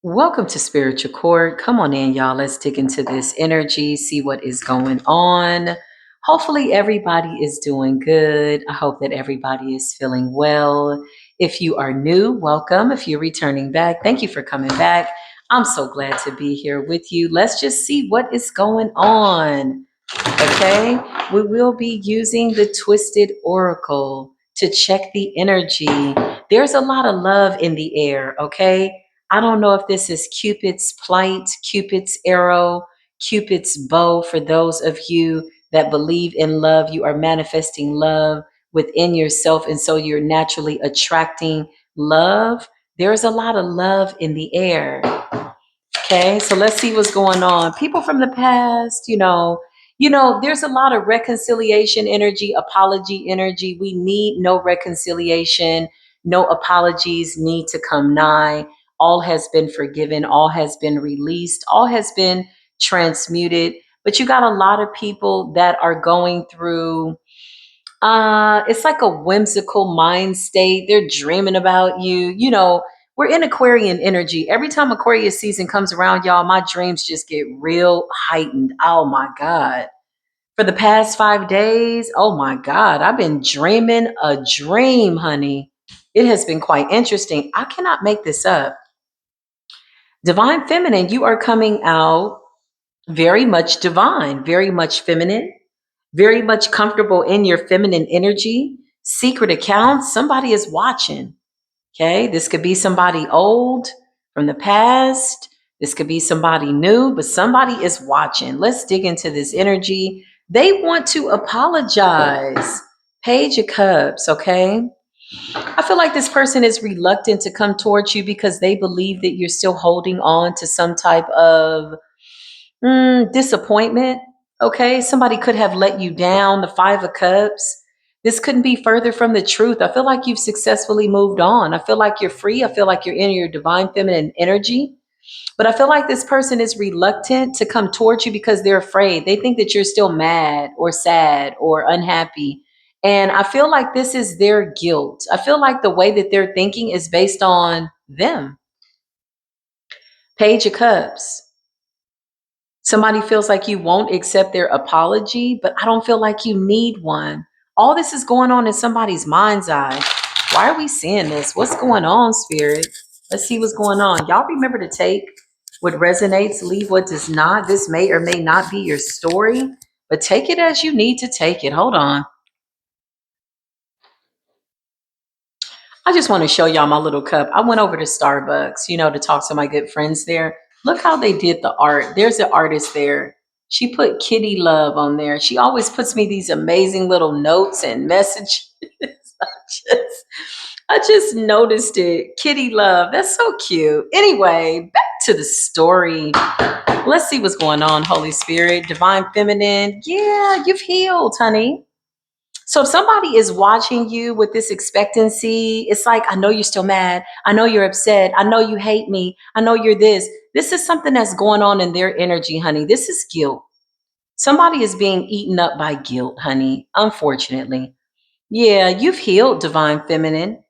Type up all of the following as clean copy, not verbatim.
Welcome to Spiritual Court. Come on in, y'all. Let's dig into this energy, see what is going on. Hopefully, everybody is doing good. I hope that everybody is feeling well. If you are new, welcome. If you're returning back, thank you for coming back. I'm so glad to be here with you. Let's just see what is going on. Okay, we will be using the Twisted Oracle to check the energy. There's a lot of love in the air. Okay, I don't know if this is Cupid's plight, Cupid's arrow, Cupid's bow. For those of you that believe in love, you are manifesting love within yourself, and so you're naturally attracting love. There's a lot of love in the air. Okay, so let's see what's going on. People from the past, there's a lot of reconciliation energy, apology energy. We need no reconciliation, no apologies need to come nigh. All has been forgiven, all has been released, all has been transmuted. But you got a lot of people that are going through it's like a whimsical mind state. They're dreaming about you. We're in Aquarian energy. Every time Aquarius season comes around, y'all, my dreams just get real heightened. Oh my God. For the past 5 days, oh my God, I've been dreaming a dream, honey. It has been quite interesting. I cannot make this up. Divine Feminine, you are coming out very much divine, very much feminine, very much comfortable in your feminine energy. Secret accounts, somebody is watching. Okay, this could be somebody old from the past. This could be somebody new, but somebody is watching. Let's dig into this energy. They want to apologize. Page of Cups, okay? I feel like this person is reluctant to come towards you because they believe that you're still holding on to some type of disappointment. Okay, somebody could have let you down. The Five of Cups. This couldn't be further from the truth. I feel like you've successfully moved on. I feel like you're free. I feel like you're in your divine feminine energy. But I feel like this person is reluctant to come towards you because they're afraid. They think that you're still mad or sad or unhappy. And I feel like this is their guilt. I feel like the way that they're thinking is based on them. Page of Cups. Somebody feels like you won't accept their apology, but I don't feel like you need one. All this is going on in somebody's mind's eye. Why are we seeing this? What's going on, Spirit? Let's see what's going on. Y'all remember to take what resonates, leave what does not. This may or may not be your story, but take it as you need to take it. Hold on. I just want to show y'all my little cup. I went over to Starbucks, to talk to my good friends there. Look how they did the art. There's an artist there. She put kitty love on there. She always puts me these amazing little notes and messages. just, I just noticed it. Kitty love. That's so cute. Anyway, back to the story. Let's see what's going on, Holy Spirit, Divine Feminine. Yeah, you've healed, honey. So if somebody is watching you with this expectancy, it's like, I know you're still mad. I know you're upset. I know you hate me. I know you're this. This is something that's going on in their energy, honey. This is guilt. Somebody is being eaten up by guilt, honey, unfortunately. Yeah, you've healed, Divine Feminine.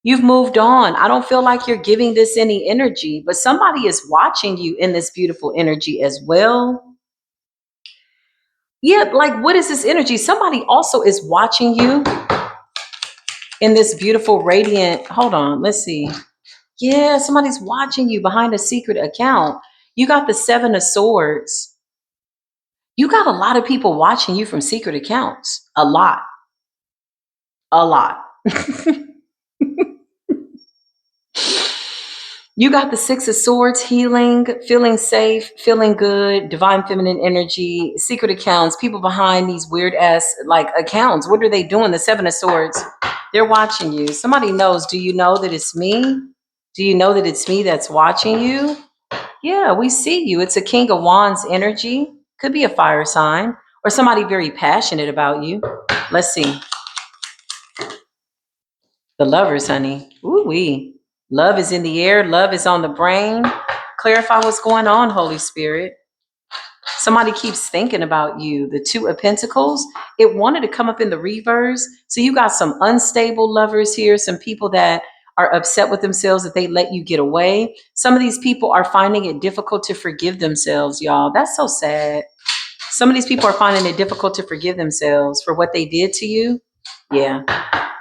You've moved on. I don't feel like you're giving this any energy, but somebody is watching you in this beautiful energy as well. Yeah, like what is this energy? Somebody also is watching you in this beautiful, radiant. Hold on, let's see. Yeah, somebody's watching you behind a secret account. You got the Seven of Swords. You got a lot of people watching you from secret accounts. A lot. A lot. You got the Six of Swords, healing, feeling safe, feeling good, divine feminine energy, secret accounts, people behind these weird ass like accounts. What are they doing? The Seven of Swords. They're watching you. Somebody knows. Do you know that it's me? Do you know that it's me that's watching you? Yeah, we see you. It's a King of Wands energy. Could be a fire sign or somebody very passionate about you. Let's see. The Lovers, honey. Ooh wee. Love is in the air. Love is on the brain. Clarify what's going on, Holy Spirit. Somebody keeps thinking about you. The Two of Pentacles. It wanted to come up in the reverse. So you got some unstable lovers here. Some people that are upset with themselves that they let you get away. Some of these people are finding it difficult to forgive themselves, y'all. That's so sad. Some of these people are finding it difficult to forgive themselves for what they did to you. Yeah.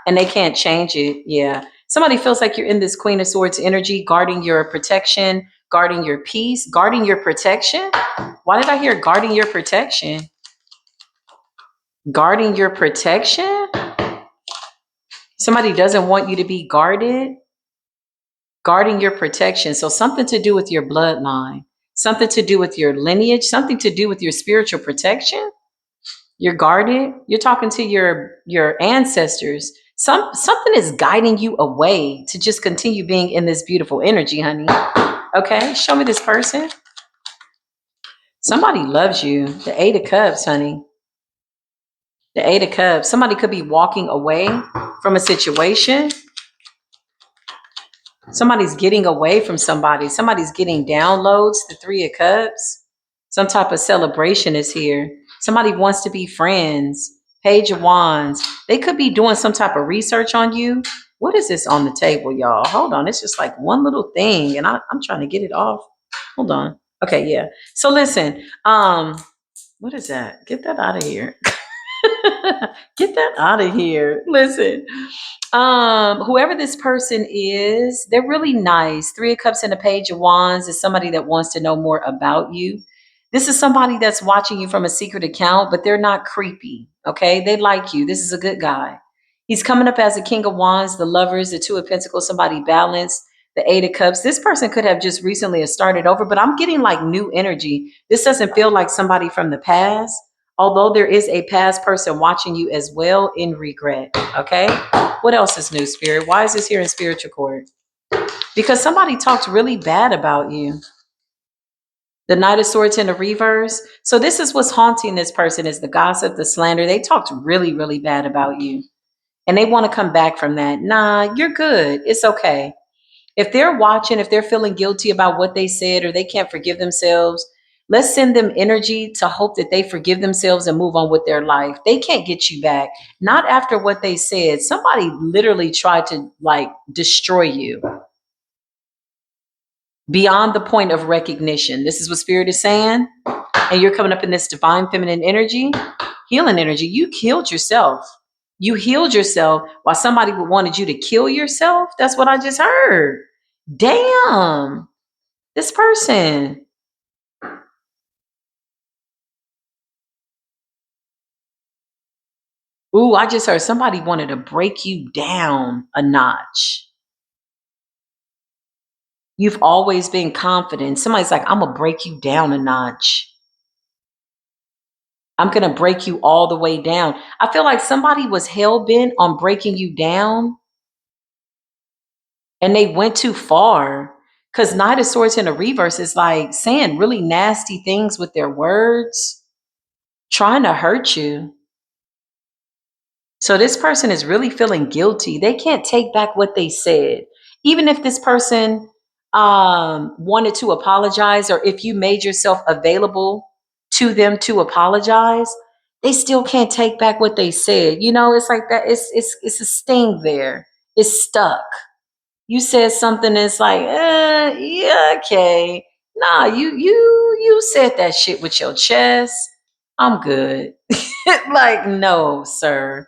And they can't change it. Yeah. Somebody feels like you're in this Queen of Swords energy, guarding your protection, guarding your peace, guarding your protection. Why did I hear guarding your protection? Guarding your protection? Somebody doesn't want you to be guarded. Guarding your protection. So something to do with your bloodline, something to do with your lineage, something to do with your spiritual protection. You're guarded. You're talking to your ancestors. Something is guiding you away to just continue being in this beautiful energy, honey. Okay, show me this person. Somebody loves you. The Eight of Cups, honey. The Eight of Cups. Somebody could be walking away from a situation. Somebody's getting away from somebody. Somebody's getting downloads. The Three of Cups. Some type of celebration is here. Somebody wants to be friends. Page of Wands. They could be doing some type of research on you. What is this on the table, y'all? Hold on. It's just like one little thing, and I'm trying to get it off. Hold on. Okay, yeah. So listen. What is that? Get that out of here. Get that out of here. Listen. Whoever this person is, they're really nice. Three of Cups and a Page of Wands is somebody that wants to know more about you. This is somebody that's watching you from a secret account, but they're not creepy. Okay. They like you. This is a good guy. He's coming up as a King of Wands, the Lovers, the Two of Pentacles, somebody balanced, the Eight of Cups. This person could have just recently started over, but I'm getting like new energy. This doesn't feel like somebody from the past, although there is a past person watching you as well in regret. Okay. What else is new, Spirit? Why is this here in spiritual court? Because somebody talked really bad about you. The Knight of Swords in the reverse. So this is what's haunting this person, is the gossip, the slander. They talked really, really bad about you. And they want to come back from that. Nah, you're good. It's okay. If they're watching, if they're feeling guilty about what they said or they can't forgive themselves, let's send them energy to hope that they forgive themselves and move on with their life. They can't get you back. Not after what they said. Somebody literally tried to like destroy you beyond the point of recognition. This is what Spirit is saying. And you're coming up in this divine feminine energy, healing energy. You healed yourself. You healed yourself while somebody wanted you to kill yourself. That's what I just heard. Damn. This person. Ooh, I just heard somebody wanted to break you down a notch. You've always been confident. Somebody's like, I'm going to break you down a notch. I'm going to break you all the way down. I feel like somebody was hell-bent on breaking you down and they went too far. Because Knight of Swords in the reverse is like saying really nasty things with their words, trying to hurt you. So this person is really feeling guilty. They can't take back what they said. Even if this person wanted to apologize, or if you made yourself available to them to apologize, they still can't take back what they said. You know, it's like that. It's a sting there. It's stuck. You said something that's like, yeah, okay. Nah, you said that shit with your chest. I'm good. Like, no, sir.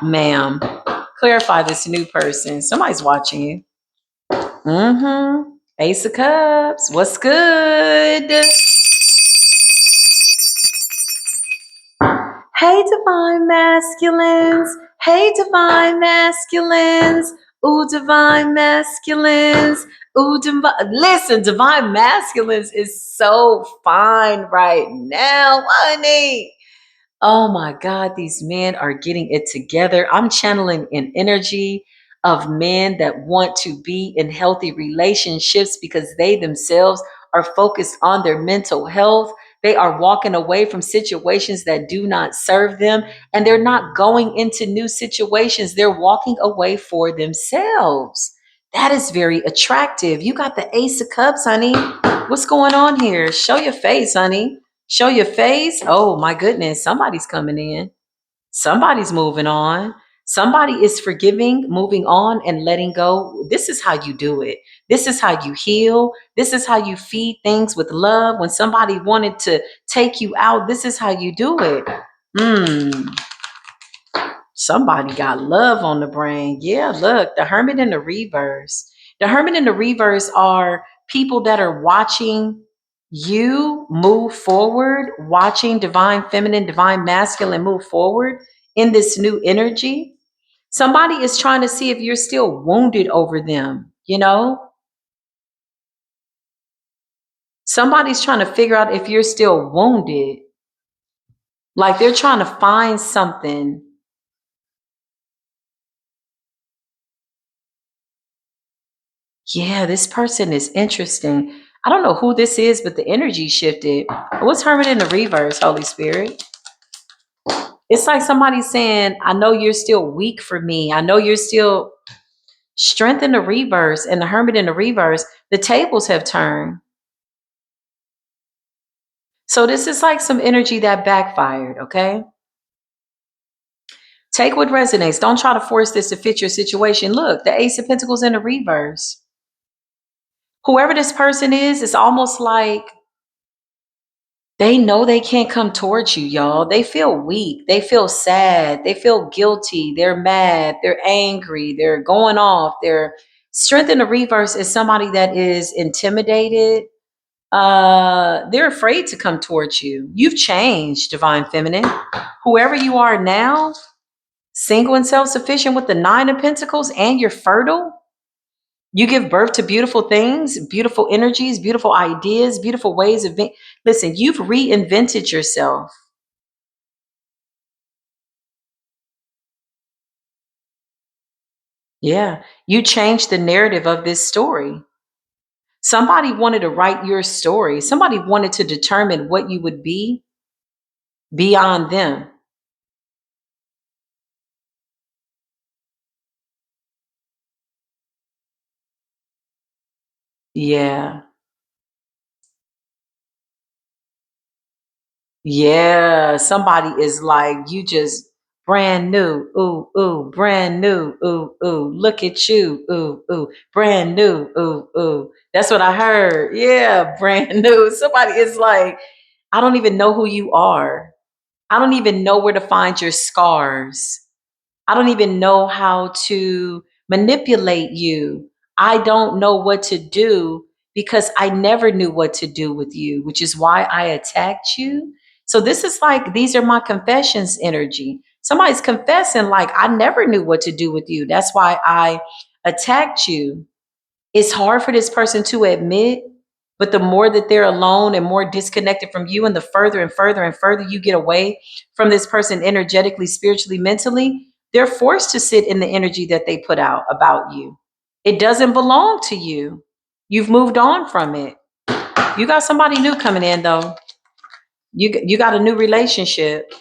Ma'am, clarify this new person. Somebody's watching you. Mm-hmm. Ace of Cups. What's good? Hey, divine masculines. Hey, divine masculines. Ooh, divine masculines. Ooh, listen, divine masculines is so fine right now, honey. Oh my God, these men are getting it together. I'm channeling an energy of men that want to be in healthy relationships because they themselves are focused on their mental health. They are walking away from situations that do not serve them, and they're not going into new situations. They're walking away for themselves. That is very attractive. You got the Ace of Cups, honey. What's going on here? Show your face, honey. Show your face. Oh my goodness. Somebody's coming in. Somebody's moving on. Somebody is forgiving, moving on, and letting go. This is how you do it. This is how you heal. This is how you feed things with love. When somebody wanted to take you out, this is how you do it. Somebody got love on the brain. Yeah, look, the Hermit and the Reverse. The Hermit and the Reverse are people that are watching you move forward, watching divine feminine, divine masculine move forward in this new energy. Somebody is trying to see if you're still wounded over them, you know? Somebody's trying to figure out if you're still wounded. Like they're trying to find something. Yeah, this person is interesting. I don't know who this is, but the energy shifted. What's Hermit in the Reverse, Holy Spirit? It's like somebody saying, I know you're still weak for me. I know you're still strength in the reverse and the Hermit in the Reverse. The tables have turned. So this is like some energy that backfired, okay? Take what resonates. Don't try to force this to fit your situation. Look, the Ace of Pentacles in the Reverse. Whoever this person is, it's almost like they know they can't come towards you, y'all. They feel weak. They feel sad. They feel guilty. They're mad. They're angry. They're going off. Their strength in the reverse is somebody that is intimidated. They're afraid to come towards you. You've changed, divine feminine. Whoever you are now, single and self-sufficient with the Nine of Pentacles, and you're fertile. You give birth to beautiful things, beautiful energies, beautiful ideas, beautiful ways of being. Listen, you've reinvented yourself. Yeah, you changed the narrative of this story. Somebody wanted to write your story. Somebody wanted to determine what you would be beyond them. Yeah. Yeah, somebody is like, you just brand new, ooh, ooh, brand new, ooh, ooh, look at you, ooh, ooh, brand new, ooh, ooh. That's what I heard. Yeah, brand new. Somebody is like, I don't even know who you are. I don't even know where to find your scars. I don't even know how to manipulate you. I don't know what to do because I never knew what to do with you, which is why I attacked you. So this is like, these are my confessions energy. Somebody's confessing, like, I never knew what to do with you. That's why I attacked you. It's hard for this person to admit, but the more that they're alone and more disconnected from you, and the further and further and further you get away from this person energetically, spiritually, mentally, they're forced to sit in the energy that they put out about you. It doesn't belong to you. You've moved on from it. You got somebody new coming in, though. You got a new relationship.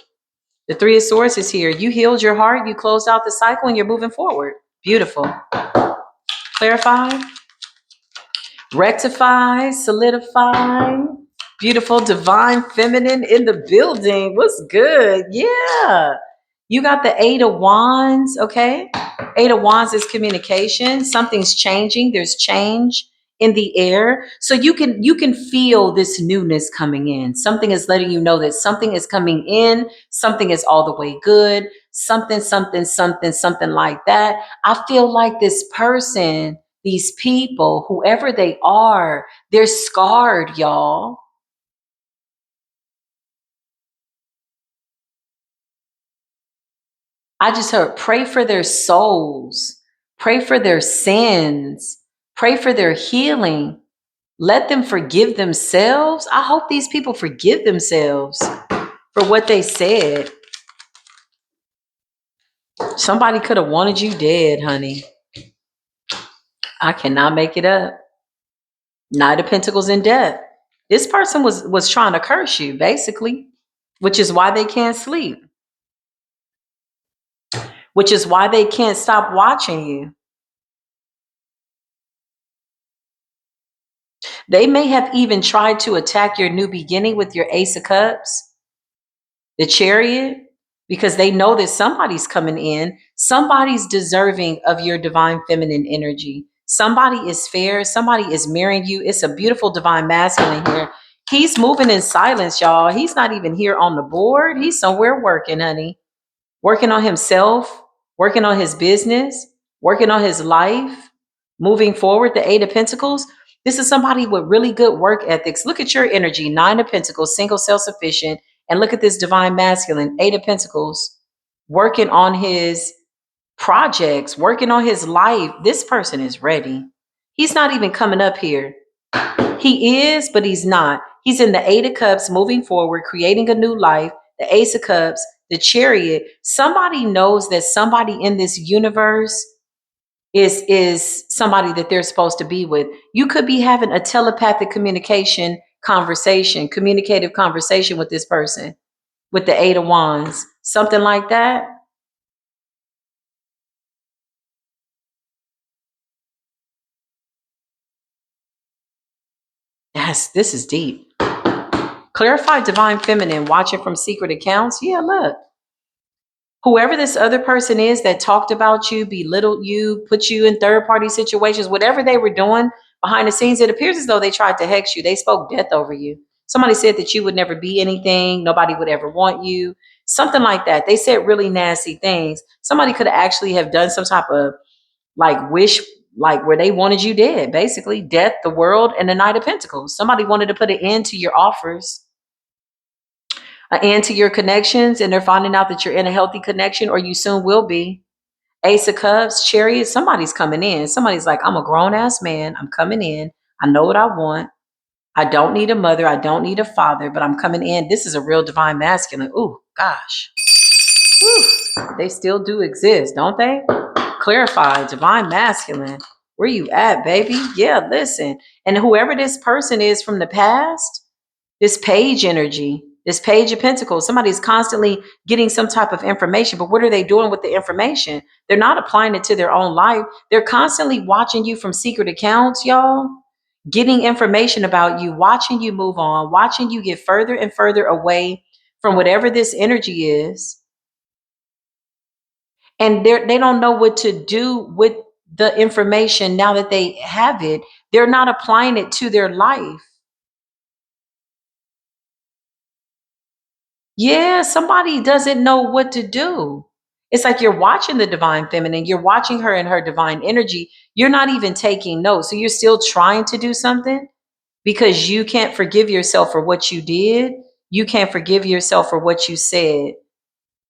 The Three of Swords is here. You healed your heart, you closed out the cycle, and you're moving forward. Beautiful. Clarify. Rectify, solidify, beautiful, divine feminine in the building. What's good? Yeah. You got the Eight of Wands, okay? Eight of Wands is communication. Something's changing. There's change in the air. So you can feel this newness coming in. Something is letting you know that something is coming in, something is all the way good, something like that. I feel like this person, these people, whoever they are, they're scarred, y'all. I just heard pray for their souls, pray for their sins, pray for their healing. Let them forgive themselves. I hope these people forgive themselves for what they said. Somebody could have wanted you dead, honey. I cannot make it up. Knight of Pentacles in death. This person was trying to curse you, basically, which is why they can't sleep, which is why they can't stop watching you. They may have even tried to attack your new beginning with your Ace of Cups, the Chariot, because they know that somebody's coming in, somebody's deserving of your divine feminine energy. Somebody is fair, somebody is mirroring you. It's a beautiful divine masculine here. He's moving in silence, y'all. He's not even here on the board. He's somewhere working, honey. Working on himself, working on his business, working on his life, moving forward. The Eight of Pentacles. This is somebody with really good work ethics. Look at your energy. Nine of Pentacles, single, self-sufficient. And look at this divine masculine, Eight of Pentacles, working on his projects, working on his life. This person is ready. He's not even coming up here. He is, but he's not. He's in the Eight of Cups, moving forward, creating a new life. The Ace of Cups, the Chariot. Somebody knows that somebody in this universe is somebody that they're supposed to be with. You could be having a telepathic communication conversation, communicative conversation with this person, with the Eight of Wands, something like that. Yes, this is deep. Clarify divine feminine, watching from secret accounts. Yeah, look. Whoever this other person is that talked about you, belittled you, put you in third party situations, whatever they were doing behind the scenes, it appears as though they tried to hex you. They spoke death over you. Somebody said that you would never be anything, nobody would ever want you, something like that. They said really nasty things. Somebody could actually have done some type of like wish, like where they wanted you dead, basically death, the world, and the Knight of Pentacles. Somebody wanted to put an end to your offers, an end to your connections, and they're finding out that you're in a healthy connection, or you soon will be. Ace of Cups, Chariot, somebody's coming in. Somebody's like, I'm a grown ass man. I'm coming in. I know what I want. I don't need a mother. I don't need a father, but I'm coming in. This is a real divine masculine. Ooh, gosh. Whew. They still do exist, don't they? Clarify, divine masculine. Where you at, baby? Yeah, listen. And whoever this person is from the past, this page energy, this page of pentacles, somebody's constantly getting some type of information, but what are they doing with the information? They're not applying it to their own life. They're constantly watching you from secret accounts, y'all, getting information about you, watching you move on, watching you get further and further away from whatever this energy is. And they don't know what to do with the information now that they have it. They're not applying it to their life. Yeah, somebody doesn't know what to do. It's like you're watching the divine feminine, you're watching her in her divine energy. You're not even taking notes. So you're still trying to do something because you can't forgive yourself for what you did. You can't forgive yourself for what you said.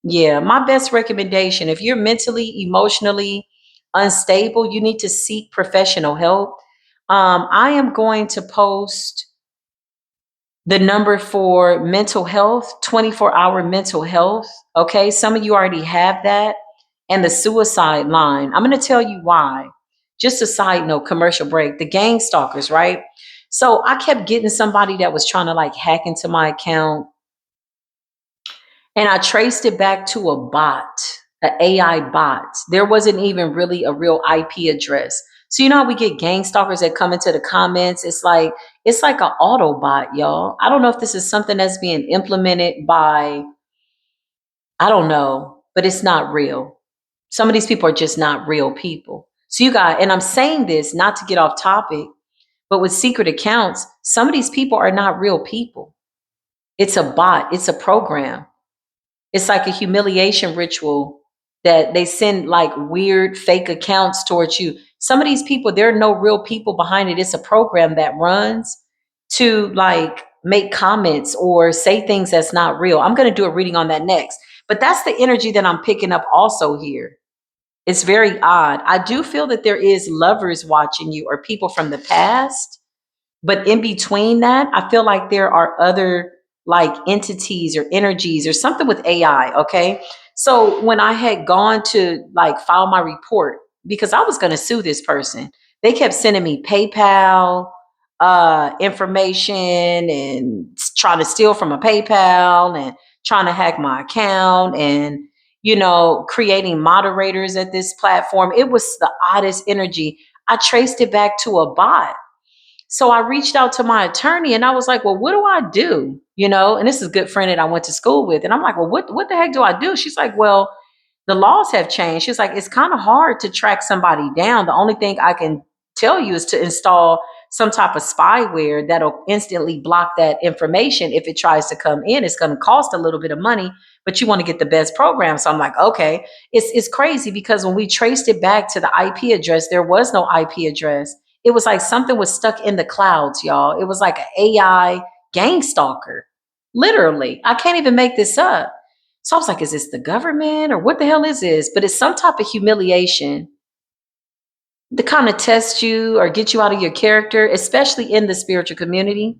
Yeah, my best recommendation, if you're mentally, emotionally unstable, you need to seek professional help. I am going to post the number for mental health, 24-hour mental health. Okay, some of you already have that. And the suicide line. I'm going to tell you why. Just a side note, commercial break. The gang stalkers, right? So I kept getting somebody that was trying to like hack into my account. And I traced it back to a bot, an AI bot. There wasn't even really a real IP address. So you know how we get gang stalkers that come into the comments? It's like an auto bot, y'all. I don't know if this is something that's being implemented by, I don't know, but it's not real. Some of these people are just not real people. So you got, and I'm saying this not to get off topic, but with secret accounts, some of these people are not real people. It's a bot, it's a program. It's like a humiliation ritual that they send like weird fake accounts towards you. Some of these people, there are no real people behind it. It's a program that runs to like make comments or say things that's not real. I'm going to do a reading on that next. But that's the energy that I'm picking up also here. It's very odd. I do feel that there is lovers watching you or people from the past, but in between that, I feel like there are other like entities or energies or something with AI. Okay. So when I had gone to like file my report, because I was going to sue this person, they kept sending me PayPal information and trying to steal from a PayPal and trying to hack my account and, creating moderators at this platform. It was the oddest energy. I traced it back to a bot. So I reached out to my attorney and I was like, well, what do I do? And this is a good friend that I went to school with. And I'm like, well, what the heck do I do? She's like, well, the laws have changed. She's like, it's kind of hard to track somebody down. The only thing I can tell you is to install some type of spyware that'll instantly block that information. If it tries to come in, it's going to cost a little bit of money, but you want to get the best program. So I'm like, okay, it's crazy because when we traced it back to the IP address, there was no IP address. It was like something was stuck in the clouds, y'all. It was like an AI gang stalker. Literally. I can't even make this up. So I was like, is this the government or what the hell is this? But it's some type of humiliation to kind of test you or get you out of your character, especially in the spiritual community.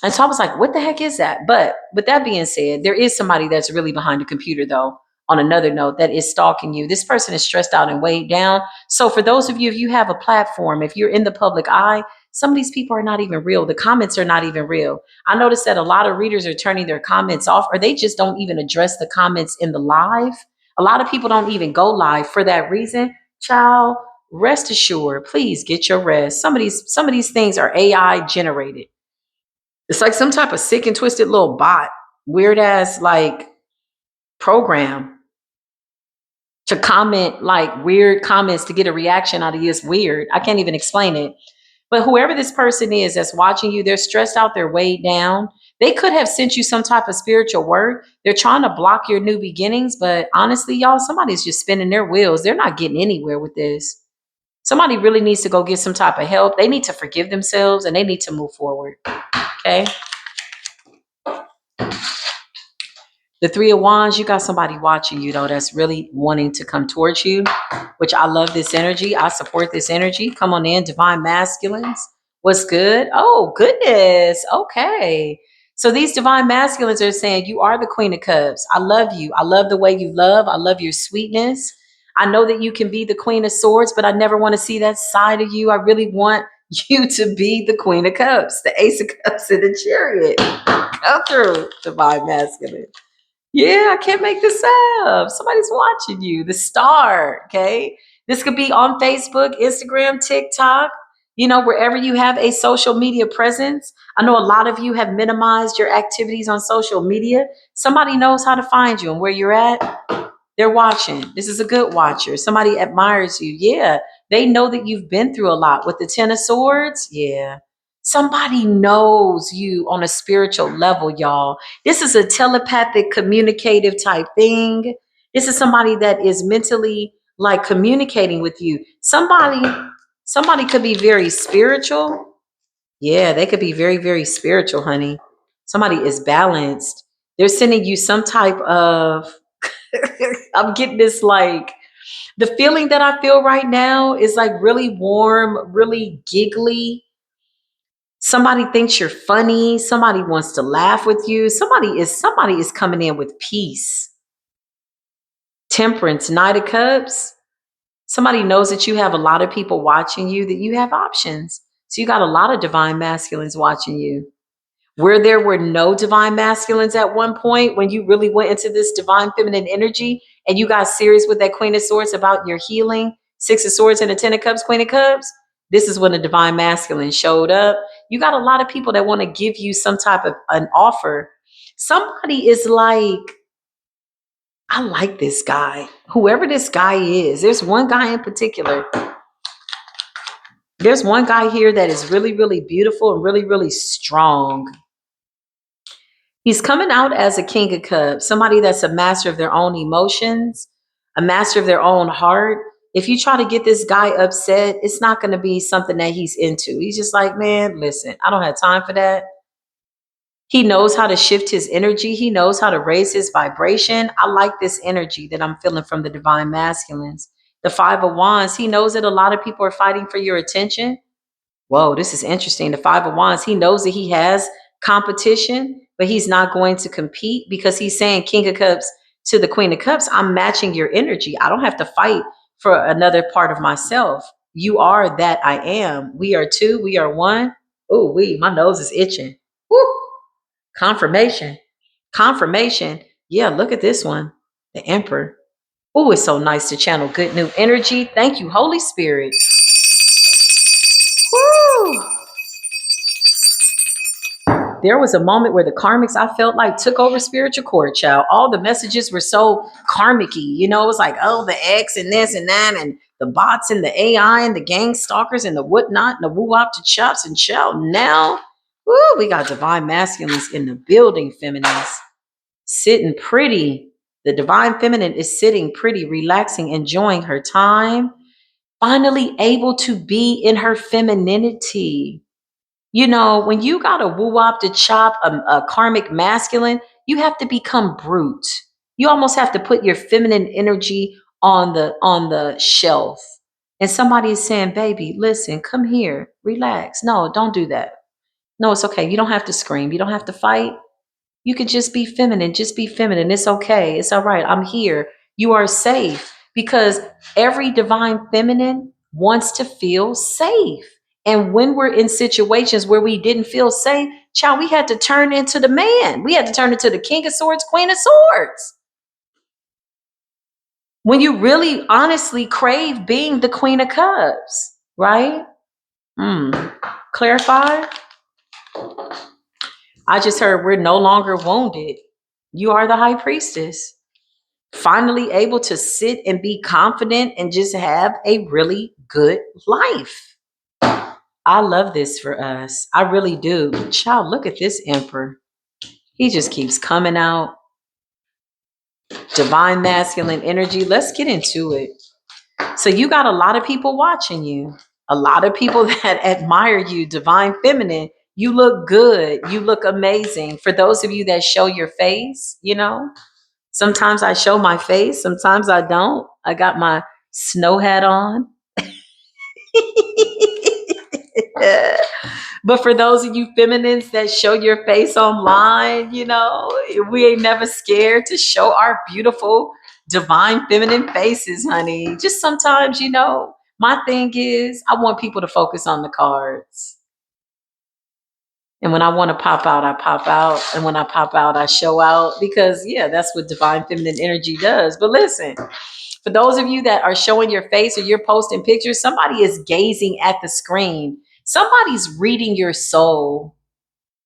And so I was like, what the heck is that? But with that being said, there is somebody that's really behind the computer, though, on another note, that is stalking you. This person is stressed out and weighed down. So for those of you, if you have a platform, if you're in the public eye, some of these people are not even real. The comments are not even real. I noticed that a lot of readers are turning their comments off, or they just don't even address the comments in the live. A lot of people don't even go live for that reason. Child, rest assured, please get your rest. Some of these things are AI generated. It's like some type of sick and twisted little bot, weird ass like program to comment like weird comments to get a reaction out of you. It's weird. I can't even explain it. But whoever this person is that's watching you, they're stressed out, they're weighed down. They could have sent you some type of spiritual work. They're trying to block your new beginnings. But honestly, y'all, somebody's just spinning their wheels. They're not getting anywhere with this. Somebody really needs to go get some type of help. They need to forgive themselves and they need to move forward. Okay. The Three of Wands, you got somebody watching you, though, that's really wanting to come towards you, which I love this energy. I support this energy. Come on in, divine masculines. What's good? Oh, goodness. Okay. So these divine masculines are saying, you are the Queen of Cups. I love you. I love the way you love. I love your sweetness. I know that you can be the Queen of Swords, but I never want to see that side of you. I really want you to be the Queen of Cups, the Ace of Cups, and the Chariot. Come through, divine masculine. Yeah, I can't make this up. Somebody's watching you. The star. Okay. This could be on Facebook, Instagram, TikTok, wherever you have a social media presence. I know a lot of you have minimized your activities on social media. Somebody knows how to find you and where you're at. They're watching. This is a good watcher. Somebody admires you. Yeah. They know that you've been through a lot with the Ten of Swords. Yeah. Somebody knows you on a spiritual level, y'all. This is a telepathic, communicative type thing. This is somebody that is mentally like communicating with you. Somebody could be very spiritual. Yeah, they could be very, very spiritual, honey. Somebody is balanced. They're sending you some type of I'm getting this like the feeling that I feel right now is like really warm, really giggly. Somebody thinks you're funny. Somebody wants to laugh with you. Somebody is coming in with peace. Temperance, Knight of Cups. Somebody knows that you have a lot of people watching you, that you have options. So you got a lot of divine masculines watching you. Where there were no divine masculines at one point, when you really went into this divine feminine energy and you got serious with that Queen of Swords about your healing, Six of Swords and the Ten of Cups, Queen of Cups, this is when the divine masculine showed up. You got a lot of people that want to give you some type of an offer. Somebody is like, I like this guy. Whoever this guy is, there's one guy in particular. There's one guy here that is really, really beautiful and really, really strong. He's coming out as a King of Cups, somebody that's a master of their own emotions, a master of their own heart. If you try to get this guy upset, it's not going to be something that he's into. He's just like, man, listen, I don't have time for that. He knows how to shift his energy. He knows how to raise his vibration. I like this energy that I'm feeling from the divine masculines. The Five of Wands, he knows that a lot of people are fighting for your attention. Whoa, this is interesting. The Five of Wands, he knows that he has competition, but he's not going to compete because he's saying, King of Cups to the Queen of Cups, I'm matching your energy. I don't have to fight for another part of myself. You are that I am. We are two. We are one. Oh, my nose is itching. Woo. Confirmation. Confirmation. Yeah, look at this one. The Emperor. Oh, it's so nice to channel good new energy. Thank you, Holy Spirit. Woo. there was a moment where the karmics, I felt like, took over spiritual court, child. All the messages were so karmic-y. You know, it was like, oh, the X and this and that, and the bots and the AI and the gang stalkers and the whatnot and the woo-wop to chops and child. Now, woo, we got divine masculines in the building, feminines. Sitting pretty. The divine feminine is sitting pretty, relaxing, enjoying her time, finally able to be in her femininity. You know, when you got a woo-wop to chop, a karmic masculine, you have to become brute. You almost have to put your feminine energy on the shelf. And somebody is saying, baby, listen, come here, relax. No, don't do that. No, it's okay. You don't have to scream. You don't have to fight. You could just be feminine. Just be feminine. It's okay. It's all right. I'm here. You are safe because every divine feminine wants to feel safe. And when we're in situations where we didn't feel safe, child, we had to turn into the man. We had to turn into the king of swords, queen of swords. When you really honestly crave being the queen of cups, right? Clarify? I just heard we're no longer wounded. You are the high priestess. Finally able to sit and be confident and just have a really good life. I love this for us. I really do. Child, look at this emperor. He just keeps coming out. Divine masculine energy. Let's get into it. So you got a lot of people watching you. A lot of people that admire you, divine feminine. You look good. You look amazing. For those of you that show your face, you know, sometimes I show my face, sometimes I don't. I got my snow hat on. But for those of you feminines that show your face online, you know, we ain't never scared to show our beautiful divine feminine faces, honey. Just sometimes, you know, my thing is I want people to focus on the cards. And when I want to pop out, I pop out. And when I pop out, I show out because, yeah, that's what divine feminine energy does. But listen, for those of you that are showing your face or you're posting pictures, somebody is gazing at the screen. Somebody's reading your soul.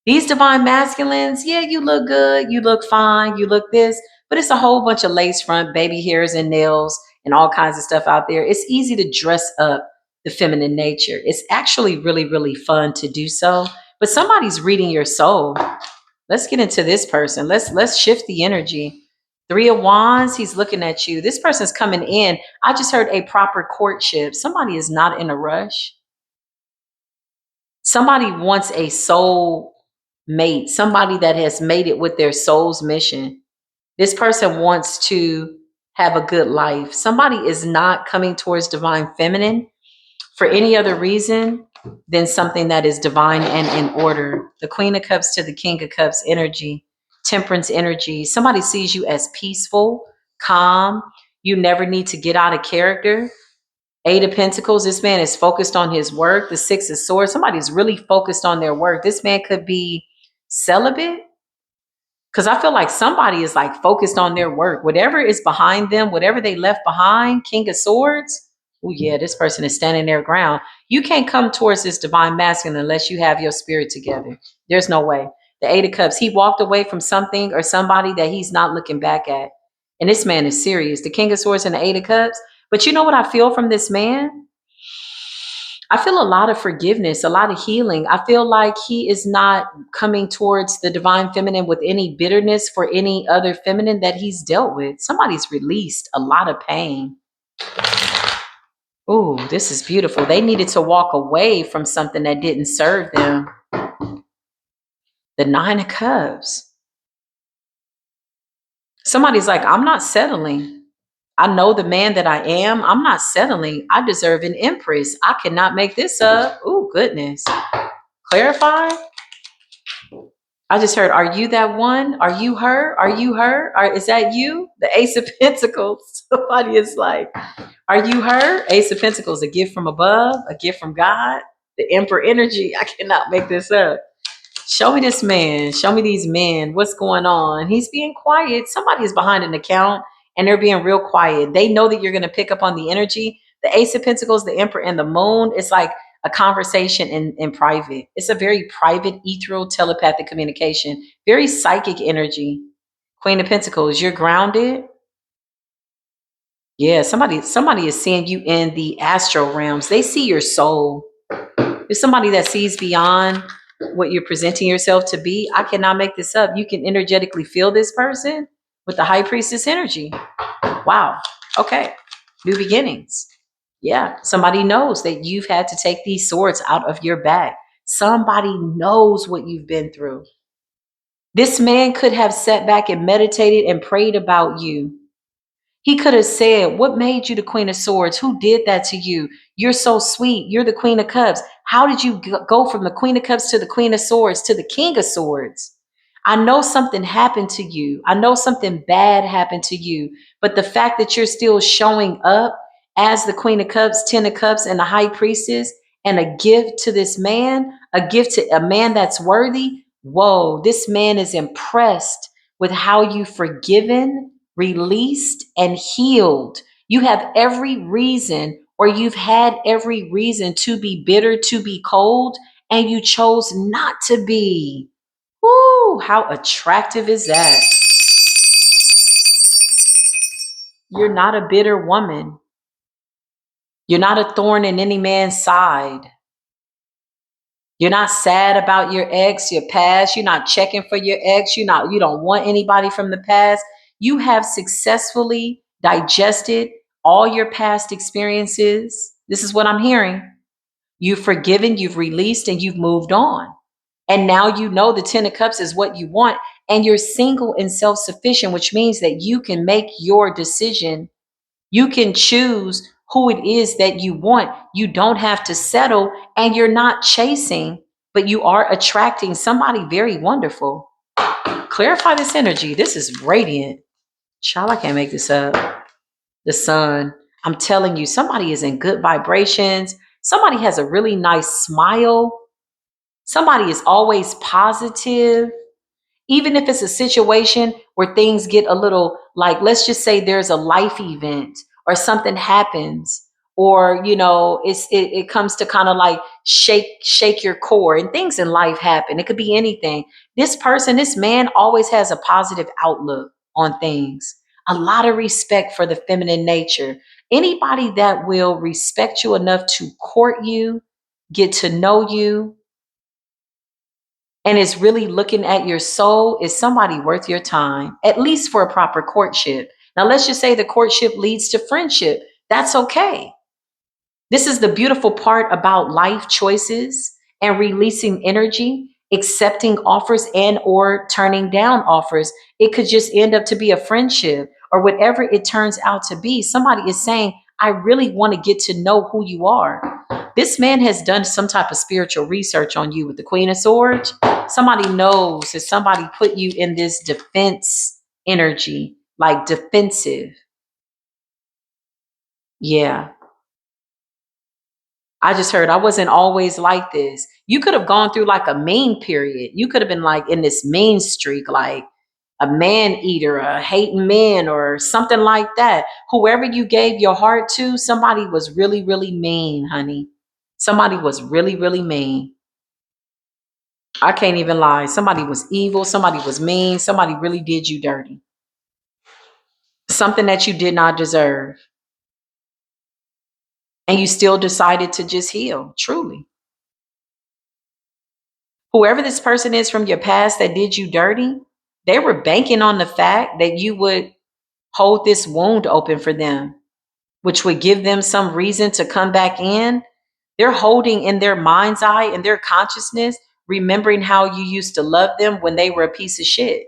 These divine masculines, yeah, you look good, you look fine, you look this, but it's a whole bunch of lace front, baby hairs and nails and all kinds of stuff out there. It's easy to dress up the feminine nature. It's actually really, really fun to do so. But somebody's reading your soul. Let's get into this person. Let's shift the energy. Three of Wands, he's looking at you. This person's coming in. I just heard a proper courtship. Somebody is not in a rush. Somebody wants a soul mate, somebody that has made it with their soul's mission. This person wants to have a good life. Somebody is not coming towards divine feminine for any other reason than something that is divine and in order. The Queen of Cups to the King of Cups energy, temperance energy. Somebody sees you as peaceful, calm. You never need to get out of character. Eight of Pentacles, this man is focused on his work. The Six of Swords, somebody's really focused on their work. This man could be celibate because I feel like somebody is like focused on their work. Whatever is behind them, whatever they left behind, King of Swords, oh yeah, this person is standing their ground. You can't come towards this divine masculine unless you have your spirit together. There's no way. The Eight of Cups, he walked away from something or somebody that he's not looking back at. And this man is serious. The King of Swords and the Eight of Cups. But you know what I feel from this man? I feel a lot of forgiveness, a lot of healing. I feel like he is not coming towards the divine feminine with any bitterness for any other feminine that he's dealt with. Somebody's released a lot of pain. Ooh, this is beautiful. They needed to walk away from something that didn't serve them. The Nine of Cups. Somebody's like, I'm not settling. I know the man that I am. I'm not settling. I deserve an empress. I cannot make this up. Oh, goodness. Clarify. I just heard, are you that one? Are you her? Are you her? Is that you? The Ace of Pentacles. Somebody is like, are you her? Ace of Pentacles, a gift from above, a gift from God. The Emperor energy. I cannot make this up. Show me this man. Show me these men. What's going on? He's being quiet. Somebody is behind an account and they're being real quiet. They know that you're going to pick up on the energy. The Ace of Pentacles, the Emperor, and the Moon. It's like a conversation in private. It's a very private, ethereal, telepathic communication, very psychic energy. Queen of Pentacles, you're grounded. Yeah, somebody is seeing you in the astral realms. They see your soul. There's somebody that sees beyond what you're presenting yourself to be. I cannot make this up. You can energetically feel this person with the high priestess energy. Wow. Okay. New beginnings. Yeah. Somebody knows that you've had to take these swords out of your back. Somebody knows what you've been through. This man could have sat back and meditated and prayed about you. He could have said, "What made you the Queen of Swords? Who did that to you? You're so sweet. You're the Queen of Cups. How did you go from the Queen of Cups to the Queen of Swords to the King of Swords? I know something happened to you. I know something bad happened to you. But the fact that you're still showing up as the Queen of Cups, Ten of Cups, and the High Priestess, and a gift to this man, a gift to a man that's worthy. Whoa, this man is impressed with how you've forgiven, released, and healed. You have every reason, or you've had every reason to be bitter, to be cold, and you chose not to be. Woo, how attractive is that? You're not a bitter woman. You're not a thorn in any man's side. You're not sad about your ex, your past. You're not checking for your ex. You don't want anybody from the past. You have successfully digested all your past experiences. This is what I'm hearing. You've forgiven, you've released, and you've moved on. And now you know the Ten of Cups is what you want, and you're single and self-sufficient, which means that you can make your decision. You can choose who it is that you want. You don't have to settle, and you're not chasing, but you are attracting somebody very wonderful. Clarify this energy. This is radiant. Child, I can't make this up. The sun. I'm telling you, somebody is in good vibrations. Somebody has a really nice smile. Somebody is always positive. Even if it's a situation where things get a little, like, let's just say there's a life event or something happens, or it comes to kind of like shake your core, and things in life happen. It could be anything. This man always has a positive outlook on things. A lot of respect for the feminine nature. Anybody that will respect you enough to court you, get to know you, and is really looking at your soul is somebody worth your time, at least for a proper courtship. Now, let's just say the courtship leads to friendship. That's okay. This is the beautiful part about life choices and releasing energy, accepting offers and or turning down offers. It could just end up to be a friendship or whatever it turns out to be. Somebody is saying, I really want to get to know who you are. This man has done some type of spiritual research on you with the Queen of Swords. Somebody knows that somebody put you in this defense energy, like defensive. Yeah. I just heard I wasn't always like this. You could have gone through like a mean period. You could have been like in this mean streak, like a man eater, a hating man, or something like that. Whoever you gave your heart to, somebody was really, really mean, honey. Somebody was really, really mean. I can't even lie. Somebody was evil. Somebody was mean. Somebody really did you dirty. Something that you did not deserve. And you still decided to just heal, truly. Whoever this person is from your past that did you dirty, they were banking on the fact that you would hold this wound open for them, which would give them some reason to come back in. They're holding in their mind's eye and their consciousness, remembering how you used to love them when they were a piece of shit.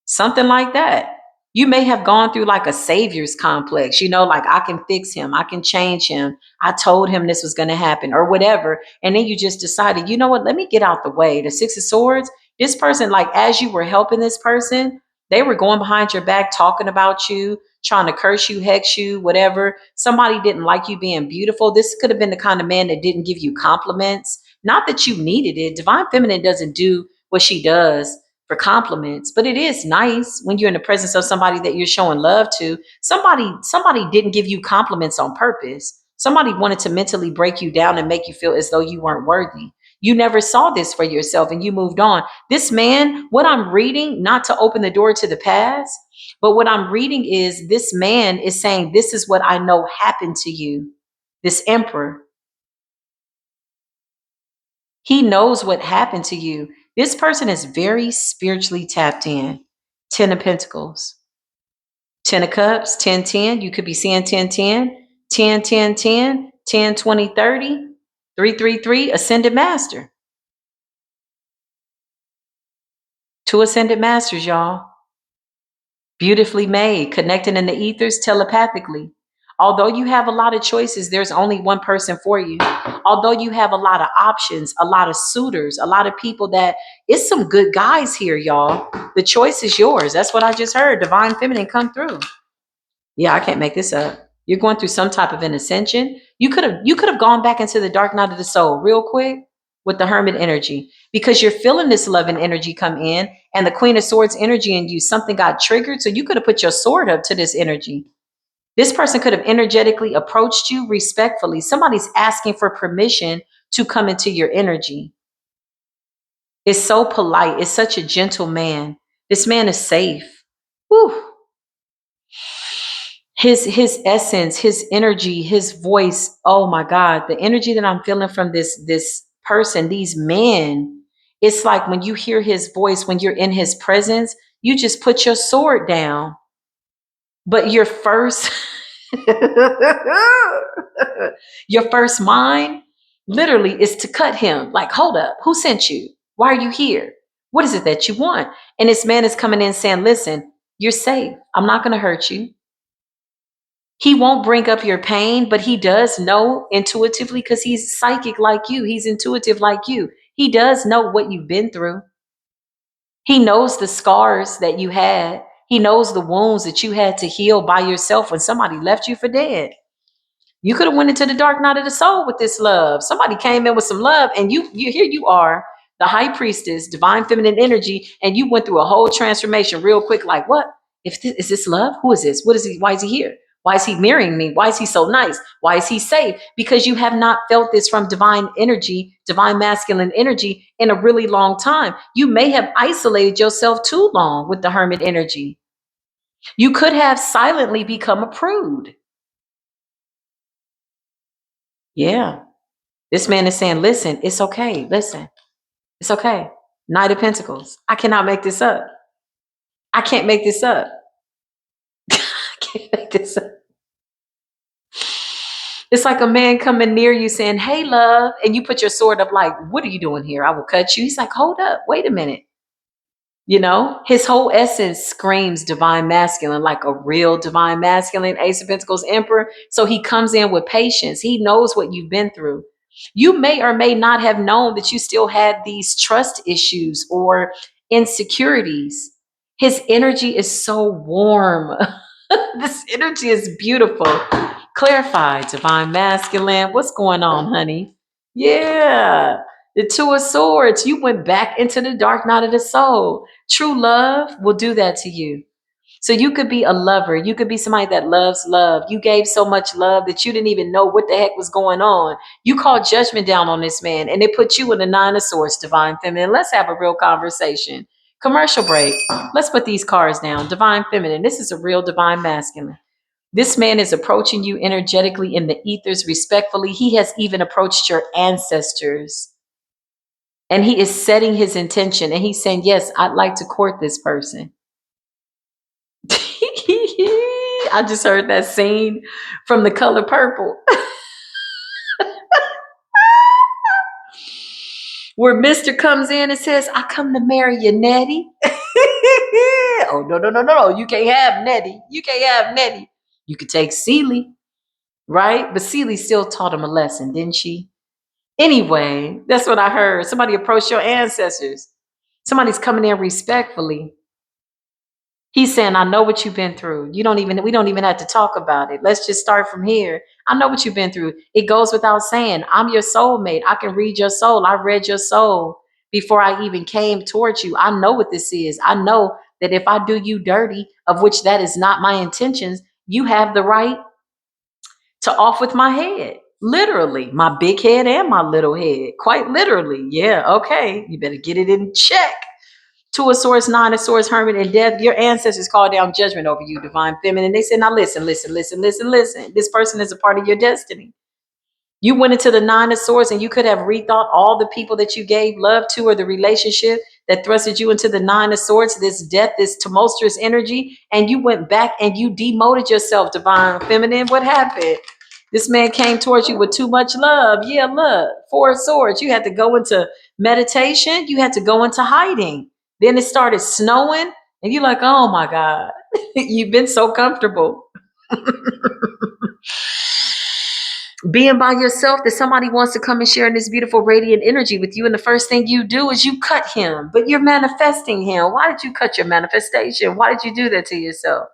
Something like that. You may have gone through like a savior's complex, like I can fix him, I can change him. I told him this was going to happen or whatever. And then you just decided, you know what, let me get out the way. The Six of Swords, this person, like as you were helping this person, they were going behind your back, talking about you, trying to curse you, hex you, whatever. Somebody didn't like you being beautiful. This could have been the kind of man that didn't give you compliments. Not that you needed it. Divine Feminine doesn't do what she does for compliments, but it is nice when you're in the presence of somebody that you're showing love to. Somebody didn't give you compliments on purpose. Somebody wanted to mentally break you down and make you feel as though you weren't worthy. You never saw this for yourself and you moved on. This man, what I'm reading, not to open the door to the past, but what I'm reading is this man is saying, this is what I know happened to you. This emperor, he knows what happened to you. This person is very spiritually tapped in. 10 of Pentacles, 10 of Cups, 10, 10. You could be seeing 10, 10, 10, 10, 10, 10, 20, 30, 333, Ascended Master. 2 Ascended Masters, y'all. Beautifully made, connecting in the ethers telepathically. Although you have a lot of choices, there's only one person for you. Although you have a lot of options, a lot of suitors, a lot of people that it's some good guys here, y'all. The choice is yours. That's what I just heard. Divine Feminine come through. Yeah, I can't make this up. You're going through some type of an ascension. You could have gone back into the dark night of the soul real quick with the Hermit energy because you're feeling this love and energy come in and the Queen of Swords energy in you. Something got triggered. So you could have put your sword up to this energy. This person could have energetically approached you respectfully. Somebody's asking for permission to come into your energy. It's so polite. It's such a gentle man. This man is safe. Whew. His essence, his energy, his voice. Oh my God, the energy that I'm feeling from this person, these men. It's like when you hear his voice, when you're in his presence, you just put your sword down. But your first your first mind literally is to cut him. Like, hold up, who sent you? Why are you here? What is it that you want? And this man is coming in saying, listen, you're safe. I'm not going to hurt you. He won't bring up your pain, but he does know intuitively because he's psychic like you. He's intuitive like you. He does know what you've been through. He knows the scars that you had. He knows the wounds that you had to heal by yourself when somebody left you for dead. You could have went into the dark night of the soul with this love. Somebody came in with some love and you here you are, the high priestess, divine feminine energy, and you went through a whole transformation real quick. Like, what? Is this love? Who is this? What is he? Why is he here? Why is he mirroring me? Why is he so nice? Why is he safe? Because you have not felt this from divine energy, divine masculine energy in a really long time. You may have isolated yourself too long with the hermit energy. You could have silently become a prude. Yeah. This man is saying, listen, it's okay. Listen, it's okay. Knight of Pentacles. I cannot make this up. I can't make this up. I can't make this up. It's like a man coming near you saying, hey, love. And you put your sword up like, what are you doing here? I will cut you. He's like, hold up. Wait a minute. You know, his whole essence screams divine masculine, like a real divine masculine, Ace of Pentacles emperor. So he comes in with patience. He knows what you've been through. You may or may not have known that you still had these trust issues or insecurities. His energy is so warm. This energy is beautiful. Clarify, divine masculine. What's going on, honey? Yeah. The Two of Swords. You went back into the dark night of the soul. True love will do that to you. So you could be a lover. You could be somebody that loves love. You gave so much love that you didn't even know what the heck was going on. You called judgment down on this man and it put you in the Nine of Swords, divine feminine. Let's have a real conversation. Commercial break. Let's put these cards down. Divine feminine. This is a real divine masculine. This man is approaching you energetically in the ethers respectfully. He has even approached your ancestors. And he is setting his intention and he's saying, yes, I'd like to court this person. I just heard that scene from The Color Purple where Mr. comes in and says, I come to marry you, Nettie. Oh, no. You can't have Nettie. You can't have Nettie. You could take Celie, right? But Celie still taught him a lesson, didn't she? Anyway, that's what I heard. Somebody approached your ancestors. Somebody's coming in respectfully. He's saying, I know what you've been through. We don't even have to talk about it. Let's just start from here. I know what you've been through. It goes without saying. I'm your soulmate. I can read your soul. I read your soul before I even came towards you. I know what this is. I know that if I do you dirty, of which that is not my intentions, you have the right to off with my head. Literally, my big head and my little head. Quite literally. Yeah, okay. You better get it in check. Two of Swords, Nine of Swords, Hermit, and Death. Your ancestors called down judgment over you, Divine Feminine. They said, now listen, listen, listen, listen, listen. This person is a part of your destiny. You went into the Nine of Swords and you could have rethought all the people that you gave love to, or the relationship that thrusted you into the Nine of Swords, this death, this tumultuous energy, and you went back and you demoted yourself, Divine Feminine. What happened? This man came towards you with too much love. Yeah, look, Four of Swords. You had to go into meditation. You had to go into hiding. Then it started snowing, and you're like, oh my God, you've been so comfortable being by yourself that somebody wants to come and share in this beautiful radiant energy with you. And the first thing you do is you cut him, but you're manifesting him. Why did you cut your manifestation? Why did you do that to yourself?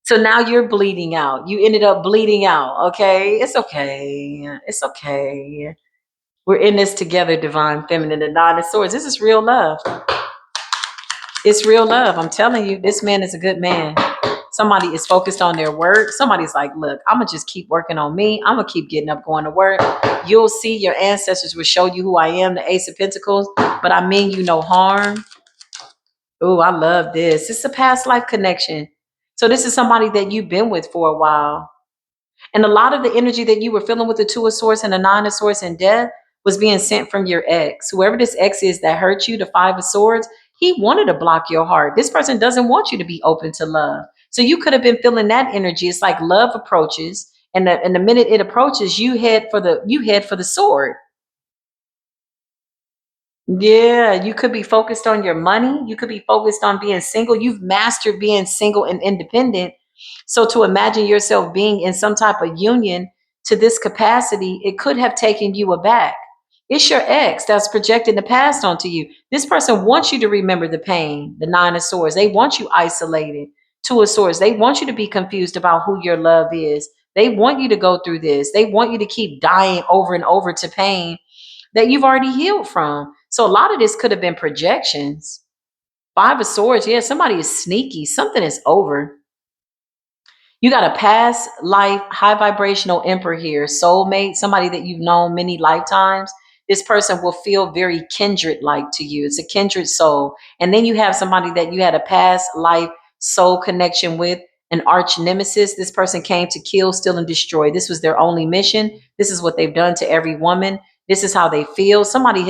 So now you're bleeding out. You ended up bleeding out. Okay. It's okay. It's okay. We're in this together, Divine Feminine, the Nine of Swords. This is real love. It's real love. I'm telling you, this man is a good man. Somebody is focused on their work. Somebody's like, look, I'm going to just keep working on me. I'm going to keep getting up, going to work. You'll see your ancestors will show you who I am, the Ace of Pentacles, but I mean you no harm. Oh, I love this. It's a past life connection. So this is somebody that you've been with for a while. And a lot of the energy that you were feeling with the Two of Swords and the Nine of Swords and Death was being sent from your ex. Whoever this ex is that hurt you, the Five of Swords, he wanted to block your heart. This person doesn't want you to be open to love. So you could have been feeling that energy. It's like love approaches, and the minute it approaches, you head for the sword. Yeah, you could be focused on your money. You could be focused on being single. You've mastered being single and independent. So to imagine yourself being in some type of union to this capacity, it could have taken you aback. It's your ex that's projecting the past onto you. This person wants you to remember the pain, the Nine of Swords. They want you isolated. Two of Swords. They want you to be confused about who your love is. They want you to go through this. They want you to keep dying over and over to pain that you've already healed from. So a lot of this could have been projections. Five of Swords, yeah, somebody is sneaky. Something is over. You got a past life, high vibrational emperor here, soulmate, somebody that you've known many lifetimes. This person will feel very kindred like to you. It's a kindred soul. And then you have somebody that you had a past life soul connection with, an arch nemesis. This person came to kill, steal, and destroy. This was their only mission. This is what they've done to every woman. This is how they feel. Somebody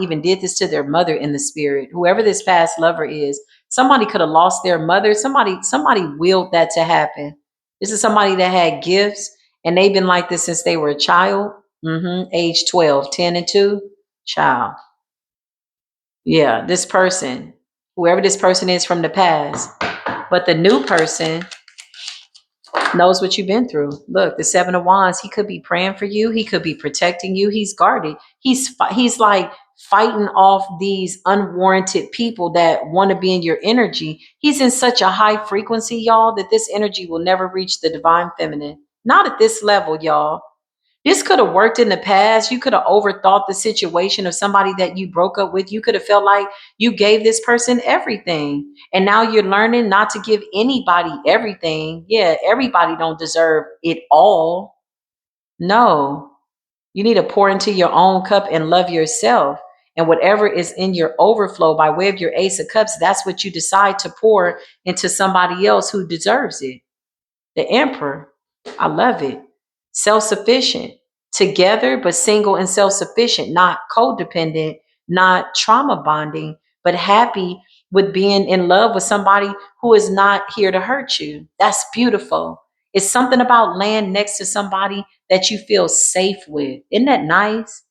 even did this to their mother in the spirit. Whoever this past lover is, somebody could have lost their mother. Somebody willed that to happen. This is somebody that had gifts, and they've been like this since they were a child. Age 12, 10 and 2, child. Yeah, this person, whoever this person is from the past. But the new person knows what you've been through. Look, the Seven of Wands, he could be praying for you. He could be protecting you. He's guarded. He's like fighting off these unwarranted people that want to be in your energy. He's in such a high frequency, y'all, that this energy will never reach the Divine Feminine. Not at this level, y'all. This could have worked in the past. You could have overthought the situation of somebody that you broke up with. You could have felt like you gave this person everything. And now you're learning not to give anybody everything. Yeah, everybody don't deserve it all. No, you need to pour into your own cup and love yourself. And whatever is in your overflow by way of your Ace of Cups, that's what you decide to pour into somebody else who deserves it. The Emperor, I love it. Self-sufficient, together, but single and self-sufficient, not codependent, not trauma bonding, but happy with being in love with somebody who is not here to hurt you. That's beautiful. It's something about laying next to somebody that you feel safe with. Isn't that nice?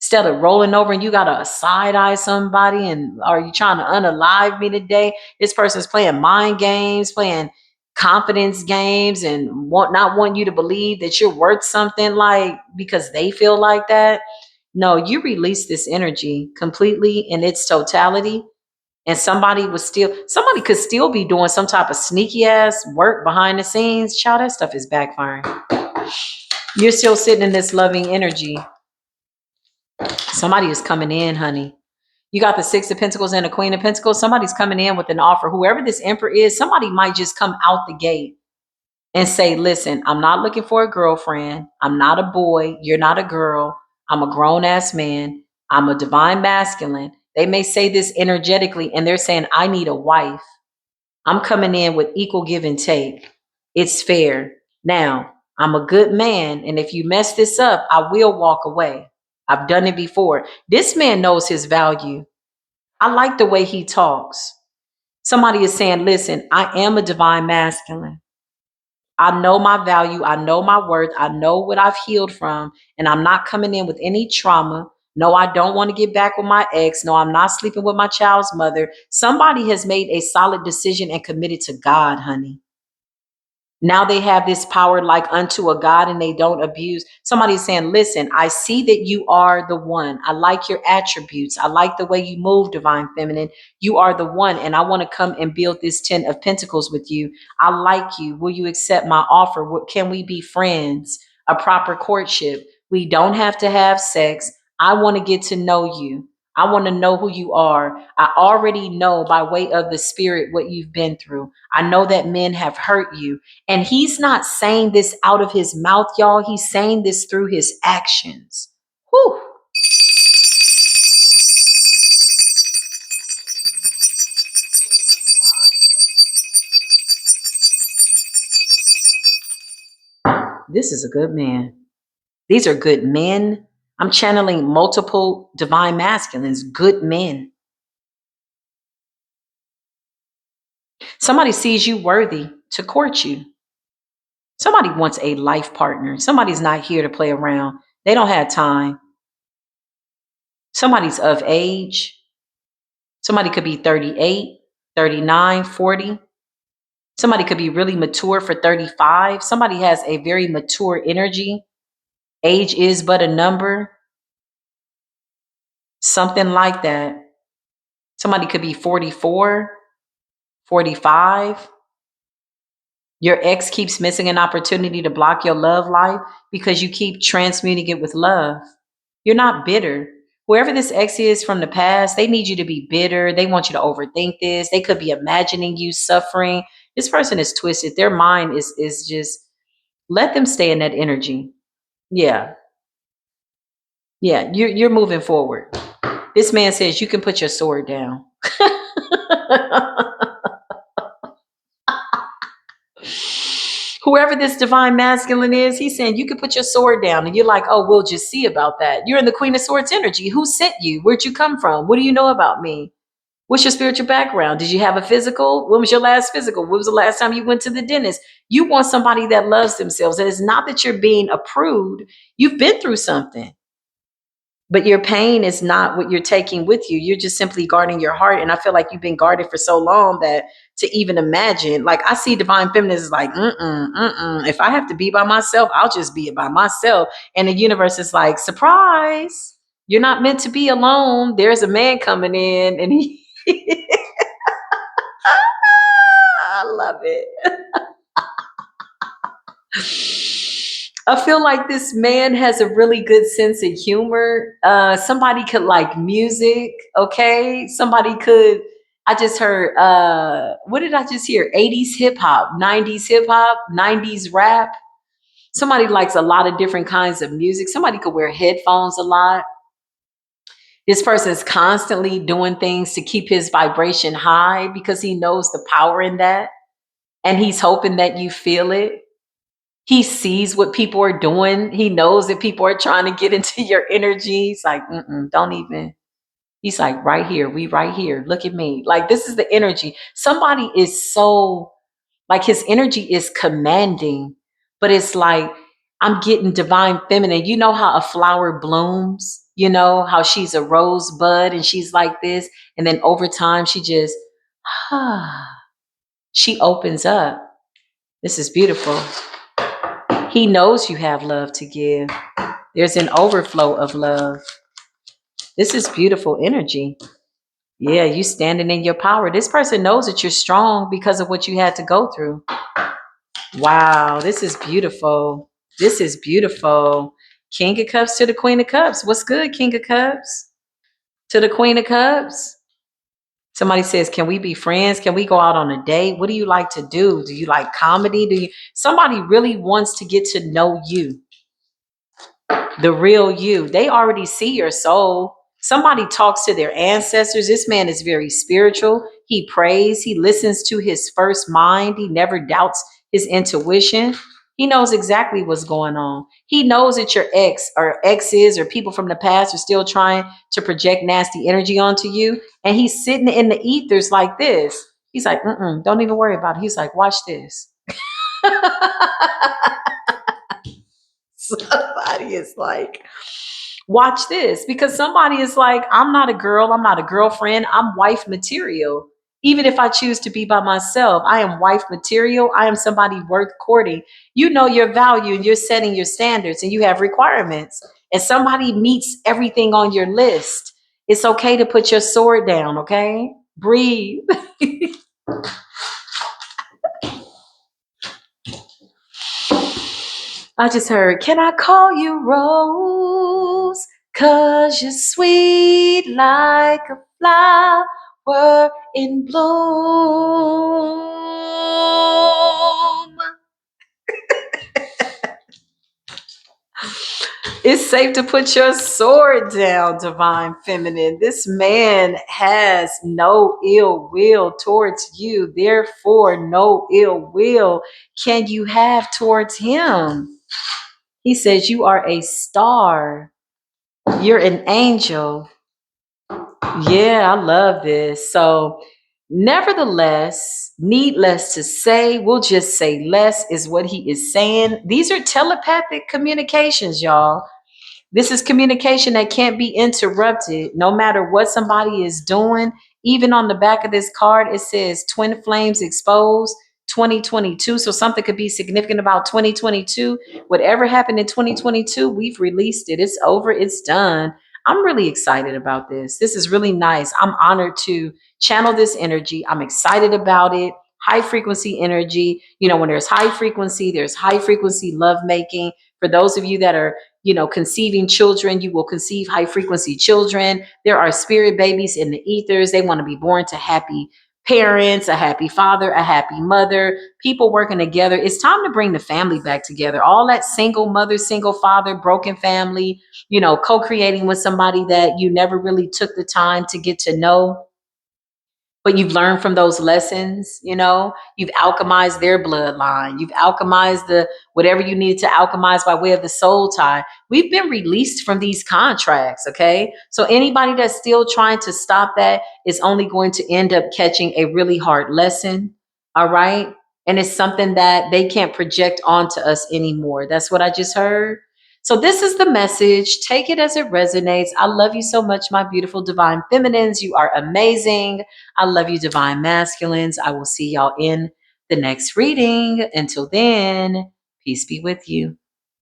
Instead of rolling over and you gotta side eye somebody, and are you trying to unalive me today? This person's playing mind games, playing confidence games, and not want you to believe that you're worth something, like because they feel like that. No, you release this energy completely in its totality, and somebody could still be doing some type of sneaky ass work behind the scenes. Child, that stuff is backfiring. You're still sitting in this loving energy. Somebody is coming in, honey. You got the Six of Pentacles and the Queen of Pentacles. Somebody's coming in with an offer. Whoever this Emperor is, somebody might just come out the gate and say, listen, I'm not looking for a girlfriend. I'm not a boy. You're not a girl. I'm a grown ass man. I'm a divine masculine. They may say this energetically and they're saying, I need a wife. I'm coming in with equal give and take. It's fair. Now, I'm a good man. And if you mess this up, I will walk away. I've done it before. This man knows his value. I like the way he talks. Somebody is saying, listen, I am a divine masculine. I know my value. I know my worth. I know what I've healed from. And I'm not coming in with any trauma. No, I don't want to get back with my ex. No, I'm not sleeping with my child's mother. Somebody has made a solid decision and committed to God, honey. Now they have this power like unto a God and they don't abuse. Somebody's saying, listen, I see that you are the one. I like your attributes. I like the way you move, divine feminine. You are the one. And I want to come and build this 10 of pentacles with you. I like you. Will you accept my offer? Can we be friends? A proper courtship. We don't have to have sex. I want to get to know you. I want to know who you are. I already know by way of the spirit what you've been through. I know that men have hurt you. And he's not saying this out of his mouth, y'all. He's saying this through his actions. Whew. This is a good man. These are good men. I'm channeling multiple divine masculines, good men. Somebody sees you worthy to court you. Somebody wants a life partner. Somebody's not here to play around. They don't have time. Somebody's of age. Somebody could be 38, 39, 40. Somebody could be really mature for 35. Somebody has a very mature energy. Age is but a number. Something like that. Somebody could be 44, 45. Your ex keeps missing an opportunity to block your love life because you keep transmuting it with love. You're not bitter. Whoever this ex is from the past, they need you to be bitter. They want you to overthink this. They could be imagining you suffering. This person is twisted. Their mind is just, let them stay in that energy. Yeah. Yeah. You're moving forward. This man says you can put your sword down. Whoever this divine masculine is, he's saying you can put your sword down. And you're like, oh, we'll just see about that. You're in the Queen of Swords energy. Who sent you? Where'd you come from? What do you know about me? What's your spiritual background? Did you have a physical? When was your last physical? When was the last time you went to the dentist? You want somebody that loves themselves. And it's not that you're being approved. You've been through something. But your pain is not what you're taking with you. You're just simply guarding your heart. And I feel like you've been guarded for so long that to even imagine, like I see divine feminine is like, if I have to be by myself, I'll just be it by myself. And the universe is like, surprise, you're not meant to be alone. There's a man coming in and he, I love it. I feel like this man has a really good sense of humor. Somebody could like music, okay? Somebody could. I just heard. What did I just hear? 80s hip hop, 90s hip hop, 90s rap. Somebody likes a lot of different kinds of music. Somebody could wear headphones a lot. This person is constantly doing things to keep his vibration high because he knows the power in that, and he's hoping that you feel it. He sees what people are doing. He knows that people are trying to get into your energy. He's like, don't even. He's like, right here. We right here. Look at me. Like, this is the energy. Somebody is so, like, his energy is commanding, but it's like, I'm getting divine feminine. You know how a flower blooms? You know how she's a rosebud and she's like this. And then over time, she just, she opens up. This is beautiful. He knows you have love to give. There's an overflow of love. This is beautiful energy. Yeah, you standing in your power. This person knows that you're strong because of what you had to go through. Wow, this is beautiful. This is beautiful. King of Cups to the Queen of Cups. What's good, King of Cups? To the Queen of Cups. Somebody says, can we be friends? Can we go out on a date? What do you like to do? Do you like comedy? Somebody really wants to get to know you, the real you. They already see your soul. Somebody talks to their ancestors. This man is very spiritual. He prays. He listens to his first mind. He never doubts his intuition. He knows exactly what's going on. He knows that your ex or exes or people from the past are still trying to project nasty energy onto you. And he's sitting in the ethers like this. He's like, don't even worry about it. He's like, watch this. Somebody is like, watch this, because somebody is like, I'm not a girl, I'm not a girlfriend, I'm wife material. Even if I choose to be by myself, I am wife material. I am somebody worth courting. You know your value and you're setting your standards and you have requirements. And somebody meets everything on your list. It's okay to put your sword down, okay? Breathe. I just heard, can I call you Rose? 'Cause you're sweet like a flower in bloom. It's safe to put your sword down, divine feminine. This man has no ill will towards you. Therefore, no ill will can you have towards him. He says you are a star. You're an angel. Yeah, I love this. So, nevertheless, needless to say, we'll just say less is what he is saying. These are telepathic communications, y'all. This is communication that can't be interrupted no matter what somebody is doing. Even on the back of this card, it says Twin Flames Exposed 2022. So something could be significant about 2022. Whatever happened in 2022, we've released it. It's over. It's done. I'm really excited about this. This is really nice. I'm honored to channel this energy. I'm excited about it. High frequency energy. You know, when there's high frequency love making. For those of you that are conceiving children, you will conceive high frequency children. There are spirit babies in the ethers. They want to be born to happy parents, a happy father, a happy mother, people working together. It's time to bring the family back together. All that single mother, single father, broken family, co-creating with somebody that you never really took the time to get to know, but you've learned from those lessons. You've alchemized their bloodline. You've alchemized the whatever you needed to alchemize by way of the soul tie. We've been released from these contracts. Okay. So anybody that's still trying to stop that is only going to end up catching a really hard lesson. All right. And it's something that they can't project onto us anymore. That's what I just heard. So this is the message. Take it as it resonates. I love you so much, my beautiful divine feminines. You are amazing. I love you, divine masculines. I will see y'all in the next reading. Until then, peace be with you.